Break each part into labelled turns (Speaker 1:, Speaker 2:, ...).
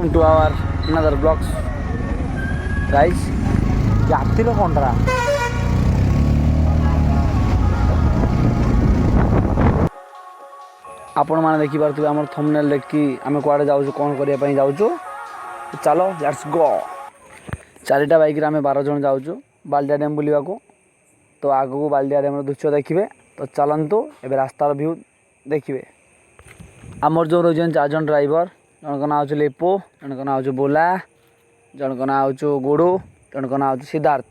Speaker 1: welcome to our another vlogs guys. ରାତିର କଣ୍ଡରା ଆପଣମାନେ ଦେଖିପାରୁଥିବେ ଆମର ଥମ୍ବନେଲ୍ ଦେଖି ଆମେ କୁଆଡ଼େ ଯାଉଛୁ, କ'ଣ କରିବା ପାଇଁ ଯାଉଛୁ। ଚାଲ ଲେଟ୍ସ ଗୋ। 4ଟା ବାଇକ୍ରେ ଆମେ 12 ଜଣ ଯାଉଛୁ ବାଲିଆ ଡ୍ୟାମ୍ ବୁଲିବାକୁ। ତ ଆଗକୁ ବାଲିଆ ଡ୍ୟାମ୍ର ଦୃଶ୍ୟ ଦେଖିବେ। ତ ଚାଲନ୍ତୁ ଏବେ ରାସ୍ତାର ଭିଉ ଦେଖିବେ। ଆମର ଯେଉଁ ରହିଛନ୍ତି 4 ଜଣ ଡ୍ରାଇଭର, ଜଣଙ୍କ ନାଁ ହେଉଛି ଲିପୁ, ଜଣଙ୍କ ନାଁ ହେଉଛି ବୁଲା, ଜଣଙ୍କ ନାଁ ହେଉଛି ଗୁଡ଼ୁ, ଜଣଙ୍କ ନାଁ ହେଉଛି ସିଦ୍ଧାର୍ଥ।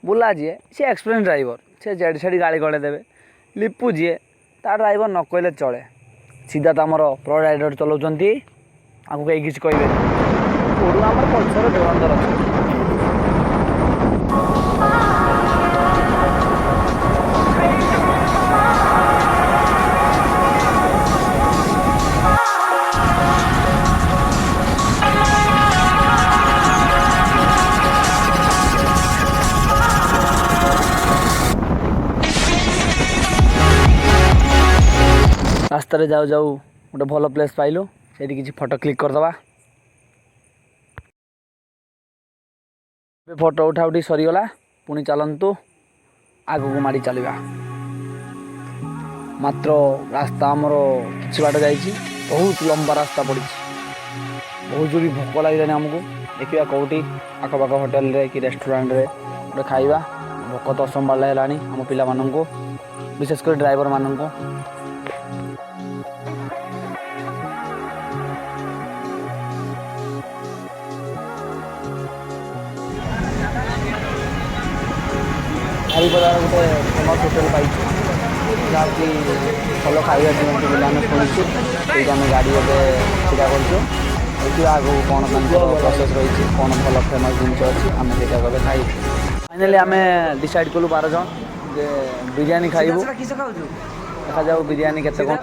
Speaker 1: ବୁଲା ଯିଏ ସେ ଏକ୍ସପିରିଏନ୍ସ ଡ୍ରାଇଭର, ସେ ଜେଡ଼ି ସେଠି ଗାଡ଼ି ଗଳେଇ ଦେବେ। ଲିପୁ ଯିଏ ତା ଡ୍ରାଇଭର ନ କହିଲେ ଚଳେ। ସିଦ୍ଧାର୍ଥ ଆମର ପ୍ରୋ ରାଇଡ଼ର ଚଲାଉଛନ୍ତି, ଆମକୁ କେହି କିଛି କହିବେନି। ଗୁଡ଼ୁ ଆମର ପଛରେ ଧୁରନ୍ଧର ଅଛି। ରାସ୍ତାରେ ଯାଉ ଯାଉ ଗୋଟେ ଭଲ ପ୍ଲେସ୍ ପାଇଲୁ, ସେଇଠି କିଛି ଫଟୋ କ୍ଲିକ୍ କରିଦେବା। ଏବେ ଫଟୋ ଉଠା ଉଠି ସରିଗଲା, ପୁଣି ଚାଲନ୍ତୁ ଆଗକୁ ମାଡ଼ି ଚାଲିବା। ମାତ୍ର ରାସ୍ତା ଆମର କିଛି ବାଟ ଯାଇଛି, ବହୁତ ଲମ୍ବା ରାସ୍ତା ପଡ଼ିଛି। ବହୁତ ଜୋର ଭୋକ ଲାଗିଲାଣି ଆମକୁ। ଦେଖିବା କେଉଁଠି ଆଖପାଖ ହୋଟେଲରେ କି ରେଷ୍ଟୁରାଣ୍ଟରେ ଗୋଟେ ଖାଇବା। ଭୋକ ତ ଅସମ୍ଭାଳ ହେଲାଣି ଆମ ପିଲାମାନଙ୍କୁ, ବିଶେଷ କରି ଡ୍ରାଇଭରମାନଙ୍କୁ। ବାରିପଦାର ଗୋଟେ ଫେମସ୍ ହୋଟେଲ ପାଇଛୁ, ଯାହାକି ଭଲ ଖାଇବା ଦିଅନ୍ତି ବୋଲି ଆମେ ଶୁଣିଛୁ। ସେଇଠି ଆମେ ଗାଡ଼ି ଏବେ ଛିଡ଼ା କରୁଛୁ। ଦେଖିବା ଆଗକୁ କ'ଣ ତାଙ୍କର ପ୍ରୋସେସ୍ ରହିଛି, କ'ଣ ଭଲ ଫେମସ୍ ଜିନିଷ ଅଛି, ଆମେ ସେଇଟା ଏବେ ଖାଇବୁ। ଫାଇନାଲି ଆମେ ଡିସାଇଡ଼୍ କଲୁ 12 ଜଣ ଯେ ବିରିୟାନୀ ଖାଇବୁ। ଦେଖାଯାଉ ବିରିୟାନୀ କେତେ କ'ଣ।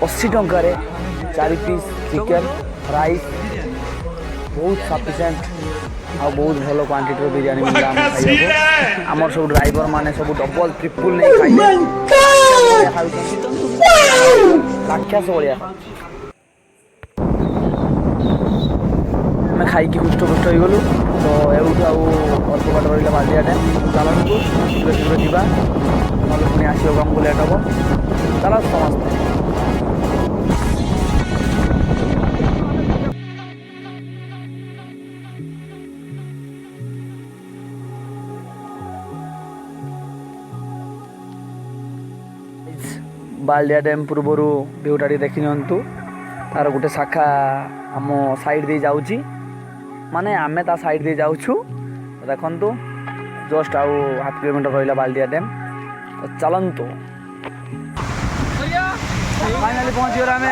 Speaker 1: $80 ଟଙ୍କାରେ 4 ପିସ୍ ଚିକେନ୍, ରାଇସ୍, ବହୁତ ସଫିସିଏଣ୍ଟ ଆଉ ବହୁତ ଭଲ କ୍ୱାଣ୍ଟିଟିର ବିରିୟାନୀ ମିଳିଲା ଆମେ ଖାଇବାକୁ। ଆମର ସବୁ ଡ୍ରାଇଭର ମାନେ ସବୁ ଡବଲ ଟ୍ରିପୁଲ୍ ନେଇ ଖାଇଲେ। ରାକ୍ଷସ ଭଳିଆ ଆମେ ଖାଇକି ହୃଷ୍ଟପୃଷ୍ଟ ହେଇଗଲୁ। ତ ଏଉଠୁ ଆଉ ଅଳ୍ପ ବାଟ ରହିଲା ବାଲିଆ ଡ୍ୟାମ୍। ଚାଲନ୍ତୁ ଶୀଘ୍ର ଶୀଘ୍ର ଯିବା, ନହେଲେ ପୁଣି ଆସିବାକୁ ଆମକୁ ଲେଟ୍ ହେବ। ଚାଲ ସମସ୍ତେ। ବାଲିଆ ଡ୍ୟାମ୍ ପୂର୍ବରୁ ଭିଉଟା ଟିକେ ଦେଖି ନିଅନ୍ତୁ। ତାର ଗୋଟେ ଶାଖା ଆମ ସାଇଡ଼୍ ଦେଇ ଯାଉଛି, ମାନେ ଆମେ ତା ସାଇଡ଼୍ ଦେଇ ଯାଉଛୁ। ଦେଖନ୍ତୁ ଜଷ୍ଟ ଆଉ ½ କିଲୋମିଟର ରହିଲା ବାଲିଆ ଡ୍ୟାମ୍। ତ ଚାଲନ୍ତୁ। ଫାଇନାଲି ପହଞ୍ଚିଗଲେ ଆମେ।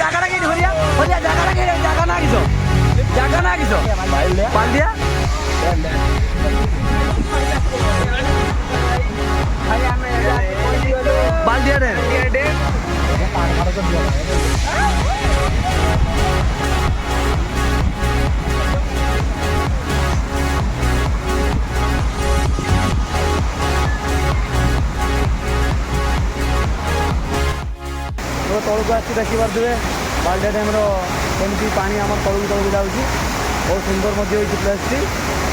Speaker 1: ଜାଗାଟା କେଠି ହରିଆ ହରିଆ ଜାଗାଟା କେଠି? ଜାଗା ନା କିସ? ଜାଗା ନା କିସ? ବାଲିଆ ବାଲିଆ ଡ୍ୟାମ୍। ତଳକୁ ଆସି ଦେଖିପାରୁଥିବେ ବାଲିଆ ଡ୍ୟାମ୍ର କେମିତି ପାଣି ଆମର ତଳକୁ ତଳକୁ ଯାଉଛି। ବହୁତ ସୁନ୍ଦର ମଧ୍ୟ ହେଇଛି ପ୍ଲେସ୍ଟି।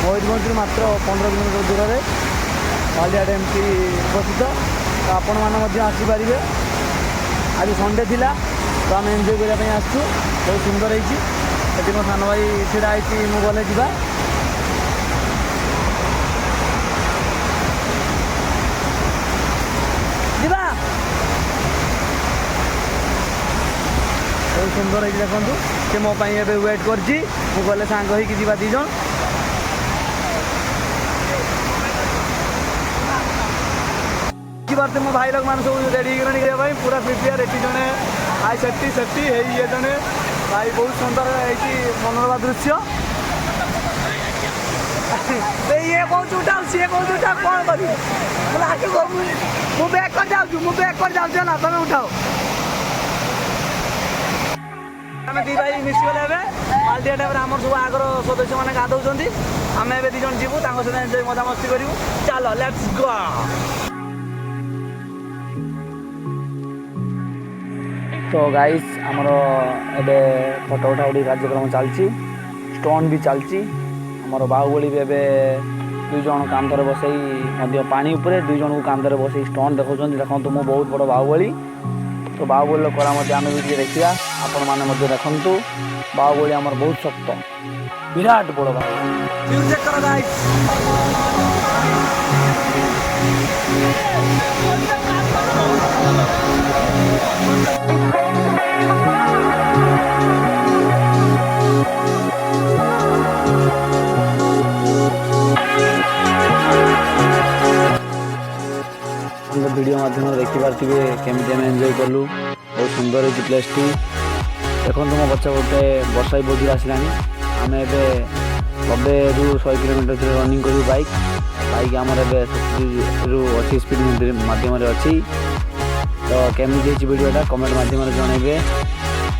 Speaker 1: ମୟୂରଭଞ୍ଜରୁ ମାତ୍ର 15 କିଲୋମିଟର ଦୂରରେ ବାଲିଆ ଡ୍ୟାମ୍ଟି ଅବସ୍ଥିତ। ତ ଆପଣମାନେ ମଧ୍ୟ ଆସିପାରିବେ। ଆଜି ସଣ୍ଡେ ଥିଲା, ତ ଆମେ ଏନ୍ଜୟ କରିବା ପାଇଁ ଆସିଛୁ। ବହୁତ ସୁନ୍ଦର ହେଇଛି। ସେଠି ମୋ ସାନ ଭାଇ ଛିଡ଼ା ହେଇଛି, ମୁଁ ଗଲେ ଯିବା। ଯିବା। ବହୁତ ସୁନ୍ଦର ହେଇଛି ଦେଖନ୍ତୁ। ସେ ମୋ ପାଇଁ ଏବେ ୱେଟ୍ କରିଛି, ମୁଁ ଗଲେ ସାଙ୍ଗ ହେଇକି ଯିବା 2 ଜଣ। ଦେଖିପାରୁଥିବେ ମୋ ଭାଇ ଲୋକମାନେ ସବୁ ରେଡ଼ି ହେଇଗଲେଣି କରିବା ପାଇଁ, ପୁରା ପ୍ରିପେୟାର। ଏଠି ଜଣେ ଭାଇ ସେଠି ହେଇ ଇଏ ଜଣେ ଭାଇ। ବହୁତ ସୁନ୍ଦର ହେଇଛି ମନୋରମା ଦୃଶ୍ୟ। ଇଏ କହୁଛୁ ଉଠାଉ, ସିଏ କହୁଛୁ ଉଠାଉ, କ'ଣ କରିବି? ମୁଁ ବ୍ୟାକ୍ କରି ଯାଉଛି ହେଲା, ତମେ ଉଠାଅ। ଆମେ ଦି ଭାଇ ମିଶିଗଲେ ଏବେ ମାଲଦିଆ ଡ୍ୟାମ୍ରେ ଆମର ସବୁ ଆଗର ସଦସ୍ୟମାନେ ଗାଧଉଛନ୍ତି। ଆମେ ଏବେ 2 ଜଣ ଯିବୁ ତାଙ୍କ ସହିତ ଏନ୍ଜୟ ମଜାମସ୍ତି କରିବୁ। ଚାଲ ଲେଟ୍ସ ଗୋ। ତ ଗାଇସ୍ ଆମର ଏବେ ଫଟୋ ଉଠାଉଠି କାର୍ଯ୍ୟକ୍ରମ ଚାଲିଛି। ଷ୍ଟୋନ୍ ବି ଚାଲିଛି। ଆମର ବାହୁବଳୀ ବି ଏବେ 2 ଜଣ କାନ୍ଧରେ ବସେଇ ମଧ୍ୟ ପାଣି ଉପରେ 2 ଜଣଙ୍କୁ କାନ୍ଧରେ ବସେଇ ଷ୍ଟୋନ୍ ଦେଖାଉଛନ୍ତି। ଦେଖନ୍ତୁ ମୁଁ ବହୁତ ବଡ଼ ବାହୁବଳୀ। ତ ବାହୁବଳୀର କଳା ମଧ୍ୟ ଆମେ ବି ଟିକେ ଦେଖିବା। ଆପଣମାନେ ମଧ୍ୟ ଦେଖନ୍ତୁ। ବାହୁବଳୀ ଆମର ବହୁତ ଶକ୍ତ, ବିରାଟ ବଡ଼ ବାହୁବଳୀ। ମ୍ୟୁଜିକ୍ କର ଗାଇସ୍। ଭିଡ଼ିଓ ମାଧ୍ୟମରେ ଦେଖିପାରୁଥିବେ କେମିତି ଆମେ ଏନ୍ଜୟ କଲୁ। ବହୁତ ସୁନ୍ଦର ହେଇଛି ପ୍ଲେସ୍ଟି। ଦେଖନ୍ତୁ ମୋ ପଛ ଗୋଟେ ବର୍ଷା ବି ବହୁତ ଆସିଲାଣି। ଆମେ ଏବେ 90ରୁ 100 କିଲୋମିଟର ରନିଂ କରିବୁ ବାଇକ୍ ଆମର ଏବେ 70ରୁ 80 ସ୍ପିଡ଼ ମାଧ୍ୟମରେ ଅଛି। ତ କେମିତି ହେଇଛି ଭିଡ଼ିଓଟା କମେଣ୍ଟ ମାଧ୍ୟମରେ ଜଣାଇବେ।